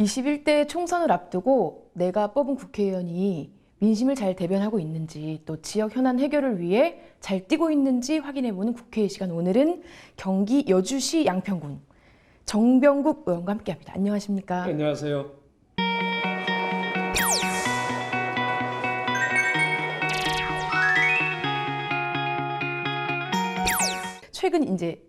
21대 총선을 앞두고 내가 뽑은 국회의원이 민심을 잘 대변하고 있는지 또 지역 현안 해결을 위해 잘 뛰고 있는지 확인해보는 국회의 시간. 오늘은 경기 여주시 양평군 정병국 의원과 함께합니다. 안녕하십니까? 안녕하세요. 최근 이제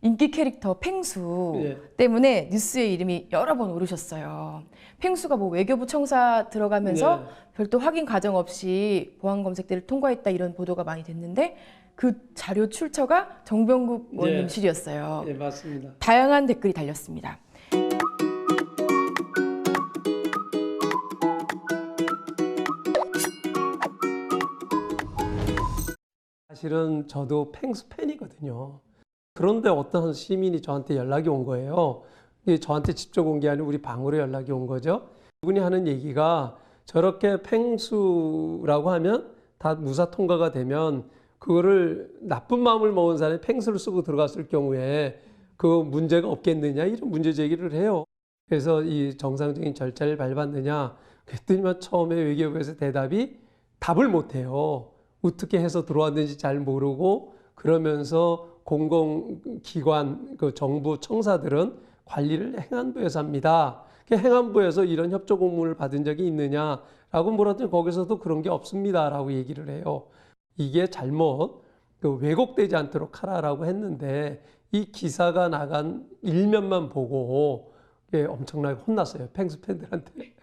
인기 캐릭터 펭수 예. 때문에 뉴스에 이름이 여러 번 오르셨어요. 펭수가 뭐 외교부 청사 들어가면서 네. 별도 확인 과정 없이 보안 검색대를 통과했다 이런 보도가 많이 됐는데 그 자료 출처가 정병국 의원님실이었어요. 예, 맞습니다. 다양한 댓글이 달렸습니다. 사실은 저도 펭수 팬이거든요. 그런데 어떤 시민이 저한테 연락이 온 거예요. 이게 저한테 직접 온 게 아니고 우리 방으로 연락이 온 거죠. 그분이 하는 얘기가 저렇게 펭수라고 하면 다 무사 통과가 되면 그거를 나쁜 마음을 먹은 사람이 펭수를 쓰고 들어갔을 경우에 그 문제가 없겠느냐 이런 문제 제기를 해요. 그래서 이 정상적인 절차를 밟았느냐 그랬더니만 처음에 외교부에서 대답이 답을 못해요. 어떻게 해서 들어왔는지 잘 모르고 그러면서 공공기관, 그 정부 청사들은 관리를 행안부에서 합니다. 행안부에서 이런 협조 공문을 받은 적이 있느냐라고 물었더니 거기서도 그런 게 없습니다라고 얘기를 해요. 이게 잘못 왜곡되지 않도록 하라라고 했는데 이 기사가 나간 일면만 보고 엄청나게 혼났어요. 펭수 팬들한테.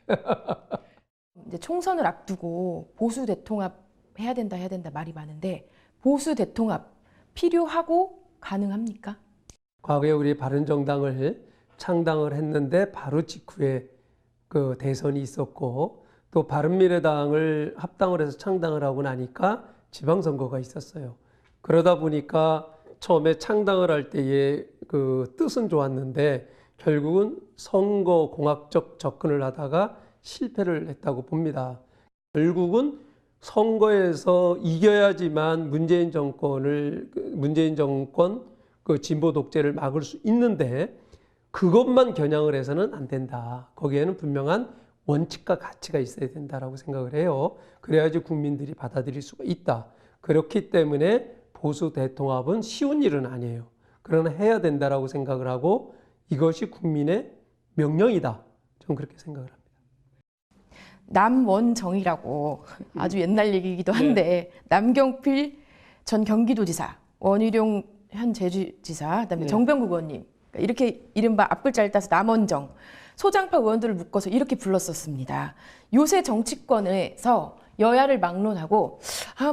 이제 총선을 앞두고 보수 대통합 해야 된다 말이 많은데 보수 대통합 필요하고 가능합니까? 과거에 우리 바른정당을 창당을 했는데 바로 직후에 그 대선이 있었고 또 바른미래당을 합당을 해서 창당을 하고 나니까 지방선거가 있었어요. 그러다 보니까 처음에 창당을 할 때의 그 뜻은 좋았는데 결국은 선거 공학적 접근을 하다가 실패를 했다고 봅니다. 결국은 선거에서 이겨야지만 문재인 정권 그 진보 독재를 막을 수 있는데 그것만 겨냥을 해서는 안 된다. 거기에는 분명한 원칙과 가치가 있어야 된다라고 생각을 해요. 그래야지 국민들이 받아들일 수가 있다. 그렇기 때문에 보수 대통합은 쉬운 일은 아니에요. 그러나 해야 된다라고 생각을 하고 이것이 국민의 명령이다. 저는 그렇게 생각을 합니다. 남원정이라고 아주 옛날 얘기이기도 한데 남경필 전 경기도지사, 원희룡 현 제주지사, 그다음에 정병국 의원님 이렇게 이른바 앞글자를 따서 남원정 소장파 의원들을 묶어서 이렇게 불렀었습니다. 요새 정치권에서 여야를 막론하고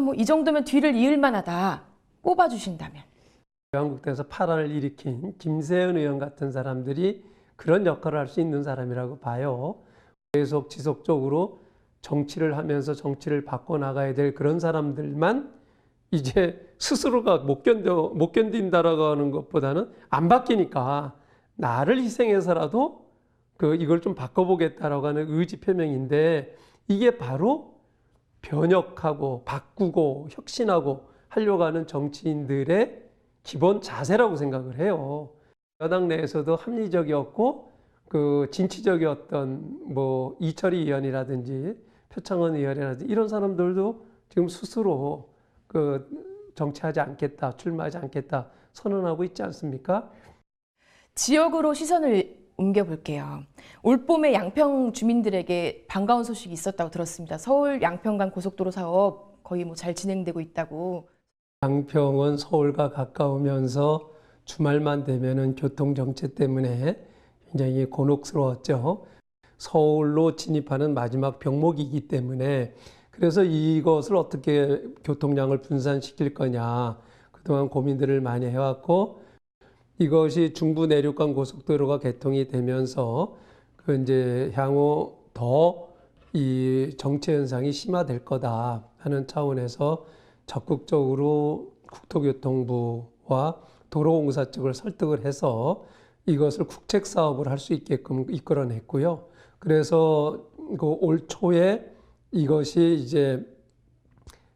뭐 이 정도면 뒤를 이을 만하다 뽑아주신다면 한국에서 파란을 일으킨 김세현 의원 같은 사람들이 그런 역할을 할 수 있는 사람이라고 봐요. 계속 지속적으로 정치를 하면서 정치를 바꿔나가야 될 그런 사람들만 이제 스스로가 못 견딘다라고 하는 것보다는 안 바뀌니까 나를 희생해서라도 이걸 좀 바꿔보겠다라고 하는 의지 표명인데 이게 바로 변혁하고 바꾸고 혁신하고 하려고 하는 정치인들의 기본 자세라고 생각을 해요. 여당 내에서도 합리적이었고 진취적이었던 이철희 의원이라든지 표창원 의원이라든지 이런 사람들도 지금 스스로 정치하지 않겠다, 출마하지 않겠다 선언하고 있지 않습니까? 지역으로 시선을 옮겨볼게요. 올봄에 양평 주민들에게 반가운 소식이 있었다고 들었습니다. 서울 양평간 고속도로 사업 거의 잘 진행되고 있다고. 양평은 서울과 가까우면서 주말만 되면은 교통 정체 때문에 굉장히 곤혹스러웠죠. 서울로 진입하는 마지막 병목이기 때문에 그래서 이것을 어떻게 교통량을 분산시킬 거냐 그동안 고민들을 많이 해왔고 이것이 중부 내륙간 고속도로가 개통이 되면서 이제 향후 더 이 정체 현상이 심화될 거다 하는 차원에서 적극적으로 국토교통부와 도로공사 측을 설득을 해서 이것을 국책 사업을 할 수 있게끔 이끌어냈고요. 그래서 올 초에 이것이 이제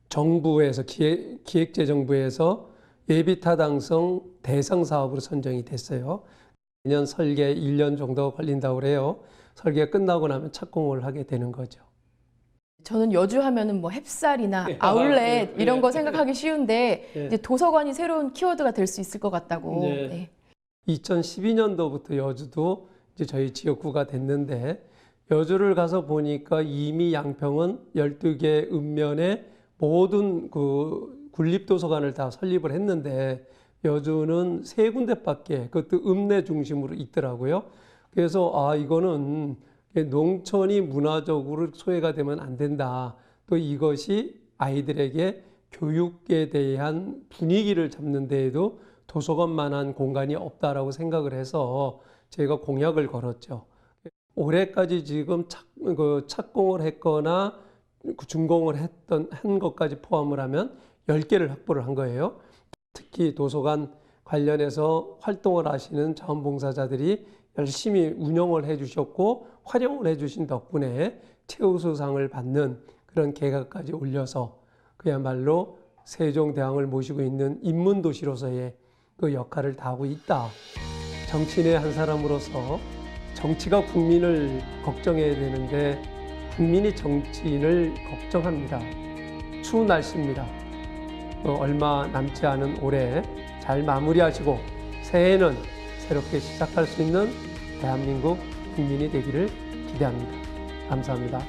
정부에서 기획재정부에서 예비타당성 대상 사업으로 선정이 됐어요. 내년 설계 1년 정도 걸린다고 그래요. 설계 끝나고 나면 착공을 하게 되는 거죠. 저는 여주 하면은 뭐 햅쌀이나 예. 아울렛 예. 이런 거 생각하기 쉬운데 예. 이제 도서관이 새로운 키워드가 될 수 있을 것 같다고. 네. 네. 2012년도부터 여주도 이제 저희 지역구가 됐는데 여주를 가서 보니까 이미 양평은 12개 읍면에 모든 그 군립도서관을 다 설립을 했는데 여주는 3군데밖에 그것도 읍내 중심으로 있더라고요. 그래서 이거는 농촌이 문화적으로 소외가 되면 안 된다. 또 이것이 아이들에게 교육에 대한 분위기를 잡는 데에도 도서관만한 공간이 없다라고 생각을 해서 저희가 공약을 걸었죠. 올해까지 지금 착공을 했거나 준공을 한 것까지 포함을 하면 10개를 확보를 한 거예요. 특히 도서관 관련해서 활동을 하시는 자원봉사자들이 열심히 운영을 해주셨고 활용을 해주신 덕분에 최우수상을 받는 그런 계각까지 올려서 그야말로 세종대왕을 모시고 있는 인문도시로서의 그 역할을 다하고 있다. 정치인의 한 사람으로서 정치가 국민을 걱정해야 되는데 국민이 정치인을 걱정합니다. 추운 날씨입니다. 얼마 남지 않은 올해 잘 마무리하시고 새해에는 새롭게 시작할 수 있는 대한민국 국민이 되기를 기대합니다. 감사합니다.